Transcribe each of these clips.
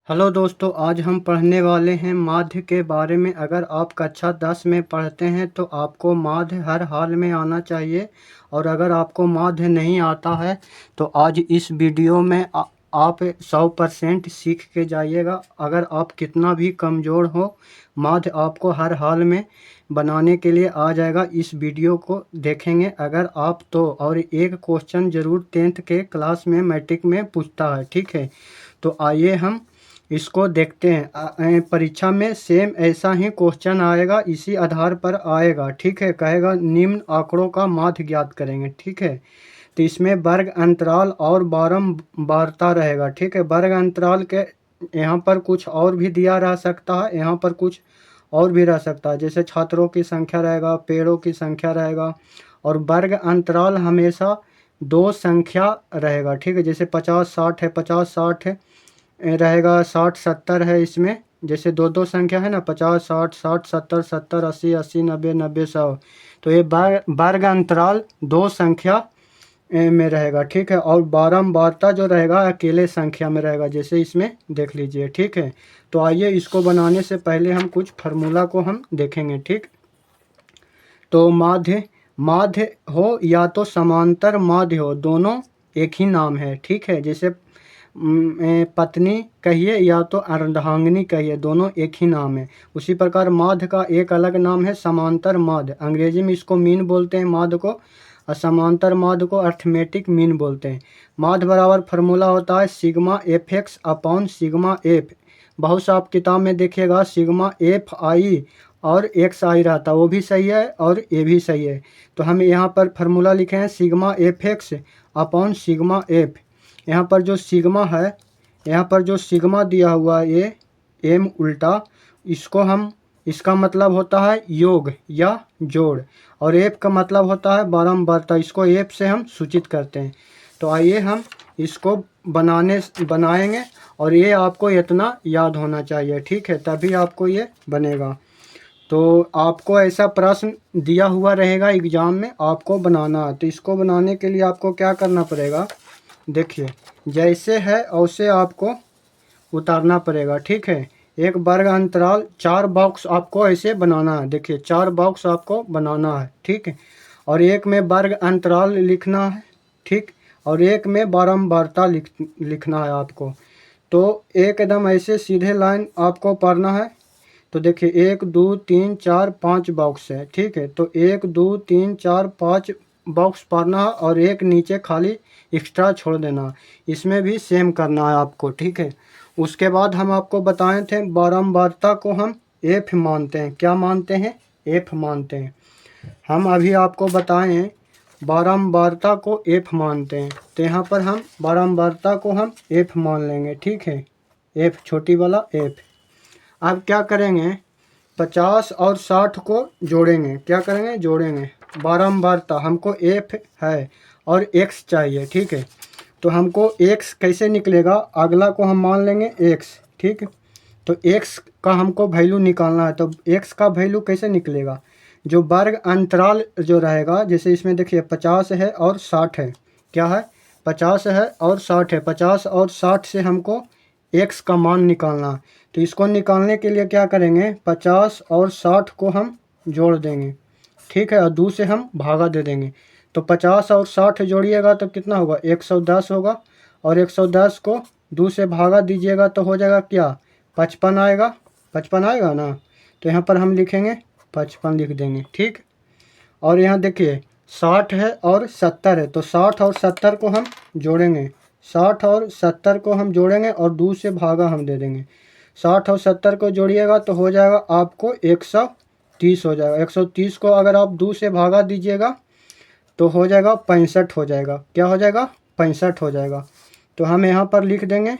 Hello दोस्तों, आज हम पढ़ने वाले हैं माध्य के बारे में। अगर आप कक्षा 10 में पढ़ते हैं तो आपको माध्य हर हाल में आना चाहिए। और अगर आपको माध्य नहीं आता है तो आज इस वीडियो में आप 100% सीख के जाइएगा। अगर आप कितना भी कमज़ोर हो, माध्य आपको हर हाल में बनाने के लिए आ जाएगा। इस वीडियो को देखेंगे अगर आप तो। और एक क्वेश्चन ज़रूर 10th के क्लास में मैट्रिक में पूछता है, ठीक है। तो आइए हम इसको देखते हैं। परीक्षा में सेम ऐसा ही क्वेश्चन आएगा, इसी आधार पर आएगा, ठीक है। कहेगा निम्न आंकड़ों का माध्य ज्ञात करेंगे, ठीक है। तो इसमें वर्ग अंतराल और बारंबारता रहेगा, ठीक है। वर्ग अंतराल के यहाँ पर कुछ और भी दिया रह सकता है, यहाँ पर कुछ और भी रह सकता है, जैसे छात्रों की संख्या रहेगा, पेड़ों की संख्या रहेगा। और वर्ग अंतराल हमेशा दो संख्या रहेगा, ठीक है। जैसे 50-60 है, 50-60 है रहेगा, 60-70 है। इसमें जैसे दो दो संख्या है ना, 50-60, 60-70, 70-80, 80-90, 90-100। तो ये वर्ग अंतराल दो संख्या में रहेगा, ठीक है। और बारंबारता जो रहेगा अकेले संख्या में रहेगा, जैसे इसमें देख लीजिए, ठीक है। तो आइए इसको बनाने से पहले हम कुछ फार्मूला को हम देखेंगे, ठीक। तो माध्य माध्य हो या तो समांतर माध्य हो, दोनों एक ही नाम है, ठीक है। जैसे पत्नी कहिए या तो अर्धांगिनी कहिए, दोनों एक ही नाम है। उसी प्रकार माध्य का एक अलग नाम है समांतर माध्य। अंग्रेजी में इसको मीन बोलते हैं माध्य को, और समांतर माध्य को अर्थमेटिक मीन बोलते हैं। माध्य बराबर फार्मूला होता है sigma F x upon sigma F. बहुत सा आप किताब में देखिएगा सिग्मा एफ आई और एक्स आई रहता, वो भी सही है और ये भी सही है। तो हम यहाँ पर फार्मूला लिखे हैं sigma F x upon sigma F. यहाँ पर जो सिग्मा है, यहाँ पर जो सिग्मा दिया हुआ है ये एम उल्टा, इसको हम, इसका मतलब होता है योग या जोड़, और एफ का मतलब होता है बारंबारता। इसको एफ से हम सूचित करते हैं। तो आइए हम इसको बनाएंगे, और ये आपको इतना याद होना चाहिए, ठीक है, तभी आपको ये बनेगा। तो आपको ऐसा प्रश्न दिया हुआ रहेगा एग्जाम में, आपको बनाना है। तो इसको बनाने के लिए आपको क्या करना पड़ेगा, देखिए जैसे है वैसे आपको उतारना पड़ेगा, ठीक है। एक वर्ग अंतराल 4 बॉक्स आपको ऐसे बनाना है, देखिए 4 बॉक्स आपको बनाना है, ठीक है। और एक में वर्ग अंतराल लिखना है, ठीक। और एक में बारंबारता लिखना है आपको। तो एकदम ऐसे सीधे लाइन आपको पढ़ना है। तो देखिए 1 2 3 4 5 बॉक्स है, ठीक है। तो 1 2 3 4 5 बॉक्स पढ़ना है, और एक नीचे खाली एक्स्ट्रा छोड़ देना। इसमें भी सेम करना है आपको, ठीक है। उसके बाद हम आपको बताए थे बारंबारता को हम एफ मानते हैं। क्या मानते हैं? एफ मानते हैं। हम अभी आपको बताएं बारंबारता को एफ मानते हैं। तो यहाँ पर हम बारंबारता को हम एफ मान लेंगे, ठीक है। एफ छोटी वाला एफ। अब क्या करेंगे, 50 और 60 को जोड़ेंगे। क्या करेंगे? जोड़ेंगे। बारंबारता हमको एफ है और एक्स चाहिए, ठीक है। तो हमको एक्स कैसे निकलेगा, अगला को हम मान लेंगे एक्स, ठीक। तो एक्स का हमको वैल्यू निकालना है। तो एक्स का वैल्यू कैसे निकलेगा, जो वर्ग अंतराल जो रहेगा, जैसे इसमें देखिए 50 है और 60 है। क्या है? 50 है और 60 है। 50 और 60 से हमको एक्स का मान निकालना है। तो इसको निकालने के लिए क्या करेंगे, 50 और 60 को हम जोड़ देंगे, ठीक है। और 2 से हम भागा दे देंगे। तो 50 और 60 जोड़िएगा तो कितना होगा, 110 होगा। और 110 को 2 से भागा दीजिएगा तो हो जाएगा क्या, 55 आएगा। 55 आएगा ना। तो यहाँ पर हम लिखेंगे 55 लिख देंगे, ठीक। और यहाँ देखिए 60 है और 70 है। तो 60 और 70 को हम जोड़ेंगे। 60 और 70 को हम जोड़ेंगे और 2 से भागा हम दे देंगे। 60 और 70 को जोड़िएगा तो हो जाएगा आपको 130 हो जाएगा। 130 को अगर आप 2 से भागा दीजिएगा तो हो जाएगा 65 हो जाएगा। क्या हो जाएगा? 65 हो जाएगा। तो हम यहाँ पर लिख देंगे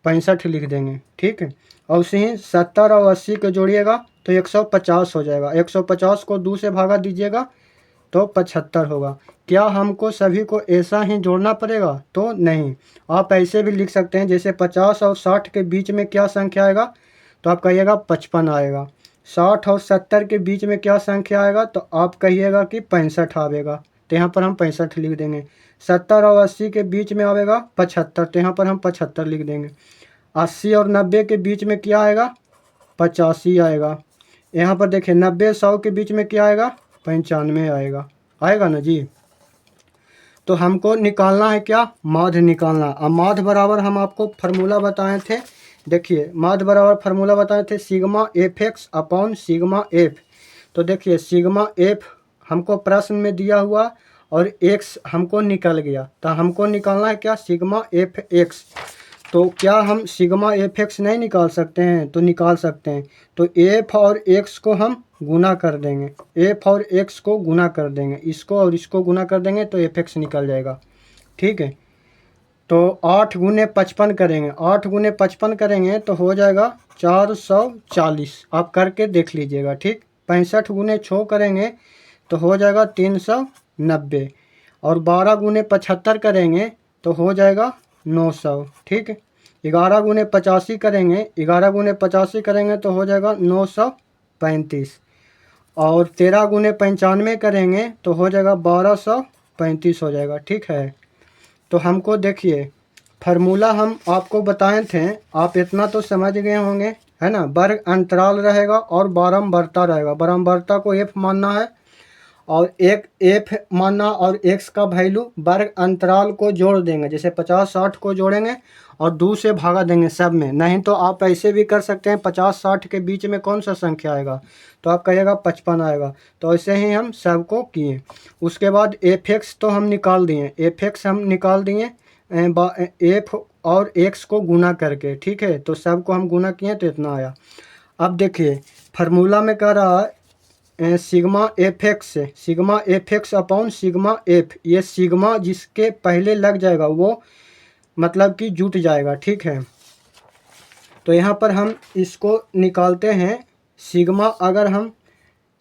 65 लिख देंगे, ठीक है। और उसे ही 70 और 80 को जोड़िएगा तो 150 हो जाएगा। 150 को 2 से भागा दीजिएगा तो 75 होगा। क्या हमको सभी को ऐसा ही जोड़ना पड़ेगा? तो नहीं, आप ऐसे भी लिख सकते हैं। जैसे 50 और 60 के बीच में क्या संख्या आएगा, तो आप कहिएगा 55 आएगा। 60 और 70 के बीच में क्या संख्या आएगा, तो आप कहिएगा कि 65 आवेगा। तो यहाँ पर हम 65 लिख देंगे। 70 और 80 के बीच में आवेगा 75, तो यहाँ पर हम 75 लिख देंगे। 80 और 90 के बीच में क्या आएगा? 85 आएगा। यहाँ पर देखिए 90 100 के बीच में क्या आएगा? 95 आएगा। आएगा ना जी। तो हमको निकालना है क्या? माध्य निकालना। अब माध्य बराबर हम आपको फार्मूला बताए थे। देखिए माध्य बराबर फार्मूला बताए थे sigma F x upon sigma F. तो देखिए सिग्मा एफ हमको प्रश्न में दिया हुआ और एक्स हमको निकल गया, तो हमको निकालना है क्या? Sigma F x. तो क्या हम सिग्मा एफ एक्स नहीं निकाल सकते हैं? तो निकाल सकते हैं। तो एफ और एक्स को हम गुना कर देंगे, एफ और एक्स को गुना कर देंगे, इसको और इसको गुना कर देंगे तो एफ एक्स निकल जाएगा। ठीक है। तो 8 गुने 55 करेंगे, 8 गुने 55 करेंगे तो हो जाएगा 440। आप करके देख लीजिएगा। ठीक। 65 गुने 6 करेंगे तो हो जाएगा 390 और 12 गुने 75 करेंगे तो हो जाएगा 900। ठीक है। 11 गुने 85 करेंगे, 11 गुने 85 करेंगे तो हो जाएगा 935 और 13 गुने 95 करेंगे तो हो जाएगा 1235 हो जाएगा। ठीक है। तो हमको देखिए फार्मूला हम आपको बताए थे, आप इतना तो समझ गए होंगे, है ना। वर्ग अंतराल रहेगा और बारंबारता रहेगा। बारंबारता को एफ मानना है और एक एफ मानना और एक्स का वैल्यू वर्ग अंतराल को जोड़ देंगे, जैसे 50-60 को जोड़ेंगे और 2 से भागा देंगे सब में। नहीं तो आप ऐसे भी कर सकते हैं, 50-60 के बीच में कौन सा संख्या आएगा तो आप कहिएगा 55 आएगा। तो ऐसे ही हम सब को किए। उसके बाद एफ एक्स तो हम निकाल दिए, एफ एक्स हम निकाल दिए एफ और एक्स को गुना करके। ठीक है। तो सब को हम गुना किए तो इतना आया। अब देखिए फार्मूला में कह रहा है सिग्मा एफ एक्स से, sigma F x upon sigma F. ये सिग्मा जिसके पहले लग जाएगा वो मतलब कि जुट जाएगा। ठीक है। तो यहाँ पर हम इसको निकालते हैं सिग्मा। अगर हम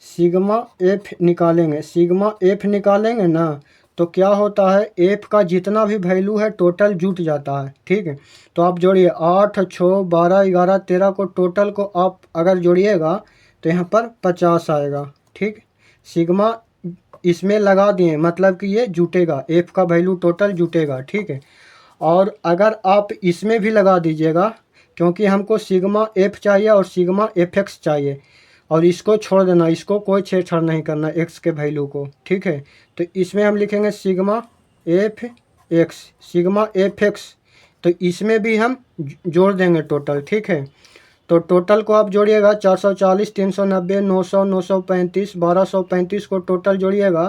सिग्मा एफ निकालेंगे, सिग्मा एफ निकालेंगे ना तो क्या होता है, एफ का जितना भी वैल्यू है टोटल जुट जाता है। ठीक है। तो आप जोड़िए 8, 6, 12, 11, 13 को टोटल को आप अगर जोड़िएगा तो यहाँ पर 50 आएगा। ठीक। सिग्मा इसमें लगा दिए मतलब कि ये जुटेगा, एफ का वैल्यू टोटल जुटेगा। ठीक है। और अगर आप इसमें भी लगा दीजिएगा क्योंकि हमको सिग्मा एफ चाहिए और सिग्मा एफ एक्स चाहिए और इसको छोड़ देना, इसको कोई छेड़छाड़ नहीं करना एक्स के वैल्यू को। ठीक है। तो इसमें हम लिखेंगे sigma F x, sigma F x. तो इसमें भी हम जोड़ देंगे टोटल। ठीक है। तो टोटल को आप जोड़िएगा 440, 390, 900, 935, 1235 को टोटल जोड़िएगा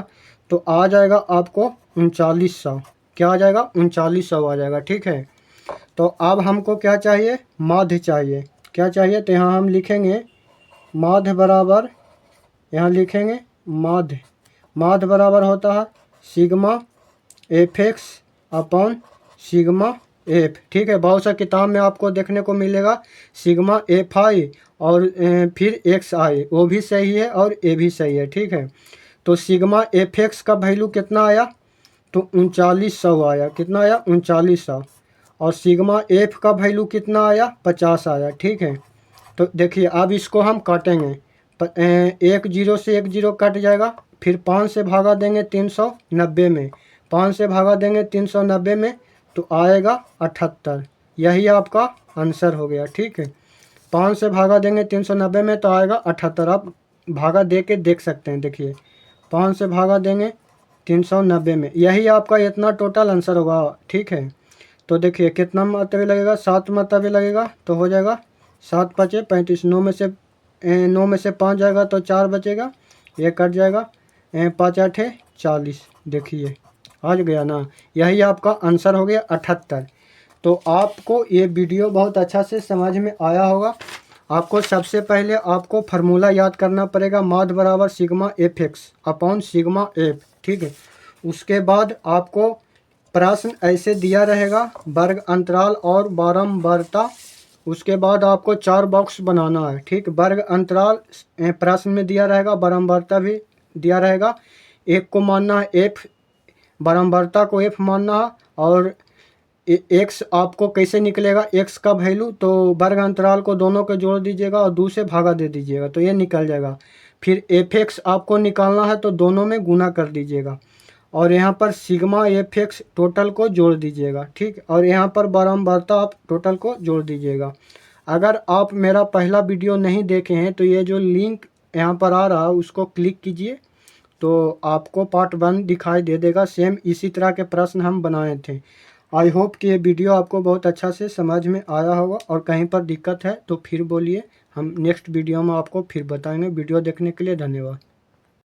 तो आ जाएगा आपको 3900। क्या आ जाएगा? 3900 आ जाएगा। ठीक है। तो अब हमको क्या चाहिए? माध्य चाहिए। क्या चाहिए? तो यहाँ हम लिखेंगे माध्य बराबर, यहाँ लिखेंगे माध्य, माध्य बराबर होता है sigma F x upon sigma F. ठीक है। बहुत सा किताब में आपको देखने को मिलेगा सिग्मा एफ आई और फिर एक्स आई, वो भी सही है और ए भी सही है। ठीक है। तो सिग्मा एफ एक्स का वैल्यू कितना आया? तो 3900 आया। कितना आया? 3900। और सिग्मा एफ का वैल्यू कितना आया? 50 आया। ठीक है। तो देखिए अब इसको हम काटेंगे, 1 0 से 1 0 कट जाएगा, फिर 5 से भागा देंगे 390 में, 5 से भागा देंगे 390 में तो आएगा 78। यही आपका आंसर हो गया। ठीक है। 5 से भागा देंगे 390 में तो आएगा 78। आप भागा दे के देख सकते हैं। देखिए 5 से भागा देंगे 390 में, यही आपका इतना टोटल आंसर होगा। ठीक है। तो देखिए कितना मरतबे लगेगा? 7 मरतबे लगेगा तो हो जाएगा 7 5 35, 9 में से 5 जाएगा तो 4 बचेगा, ये कट जाएगा, 5 8 40। देखिए आ गया ना, यही आपका आंसर हो गया 78। तो आपको ये वीडियो बहुत अच्छा से समझ में आया होगा। आपको सबसे पहले आपको फार्मूला याद करना पड़ेगा, माध्य बराबर sigma F x upon sigma F. ठीक है। उसके बाद आपको प्रश्न ऐसे दिया रहेगा वर्ग अंतराल और बारंबारता। उसके बाद आपको 4 बॉक्स बनाना है। ठीक। वर्ग अंतराल प्रश्न में दिया रहेगा, बारंबारता भी दिया रहेगा। एक को मानना है एफ, बारंबारता को एफ मानना है और एक्स आपको कैसे निकलेगा, एक्स का वैल्यू तो वर्ग अंतराल को दोनों को जोड़ दीजिएगा और 2 से भागा दे दीजिएगा तो ये निकल जाएगा। फिर एफ एक्स आपको निकालना है तो दोनों में गुना कर दीजिएगा और यहाँ पर सिग्मा एफ टोटल को जोड़ दीजिएगा, ठीक। और यहाँ पर बारंबारता आप टोटल को जोड़ दीजिएगा। अगर आप मेरा पहला वीडियो नहीं देखे हैं तो ये जो लिंक यहाँ पर आ रहा है उसको क्लिक कीजिए, तो आपको पार्ट 1 दिखाई दे देगा। सेम इसी तरह के प्रश्न हम बनाए थे। आई होप कि ये वीडियो आपको बहुत अच्छा से समझ में आया होगा, और कहीं पर दिक्कत है तो फिर बोलिए, हम नेक्स्ट वीडियो में आपको फिर बताएंगे। वीडियो देखने के लिए धन्यवाद।